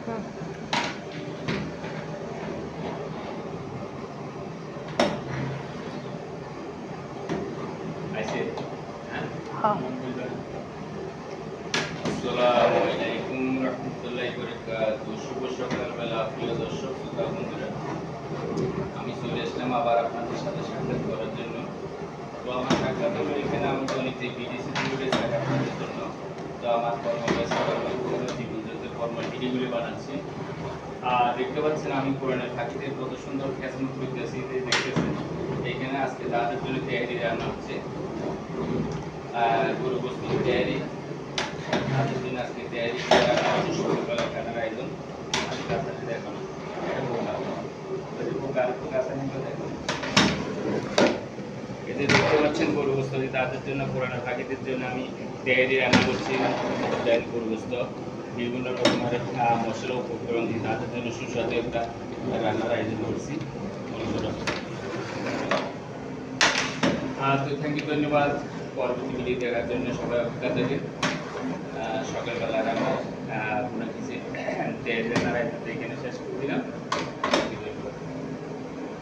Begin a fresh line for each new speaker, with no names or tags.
আসসালামু আলাইকুম রহমতুল্লাহি ওয়া বারাকাতুহু। শুভ সকালবেলা প্রিয় দর্শক শ্রোতা বন্ধুরা, আমি চলে আসলাম আবার আপনাদের সাথে সাক্ষাৎ করার জন্য। তো আমার সাক্ষাৎ হলো এখানে আমি গণিতে বিডিসি রয়েছে আপনাদের জন্য। তো আমার কর্মব্যস্ততার জীবনযাত্রার কর্মবিধিগুলি বানাচ্ছি। আর দেখতে পাচ্ছেন আমি কোরআনের ফাঁকিতে কত সুন্দর খেসমত করতেছি, দেখতেছেন। এখানে আজকে তাদের জন্য তৈরি রান্না হচ্ছে, গরু গোস্ত তৈরি, তাদের জন্য আজকে তৈরি সকালবেলা খানার আয়োজন। আমি কাছাতে দেখানো এতে দেখতে পাচ্ছেন গরু গোস্ত, তাদের জন্য পুরানো পাখিদের জন্য আমি তৈরি রান্না করছি। গরু গোস্ত বিভিন্ন রকমের মশলা উপকরণ দিয়ে তাদের জন্য সুস্বাদু একটা রান্নার আয়োজন করছি। তো থ্যাংক ইউ, ধন্যবাদ পরবর্তী ভিডিও দেখার জন্য। সবাই অপেক্ষা থাকে। সকালবেলা রান্না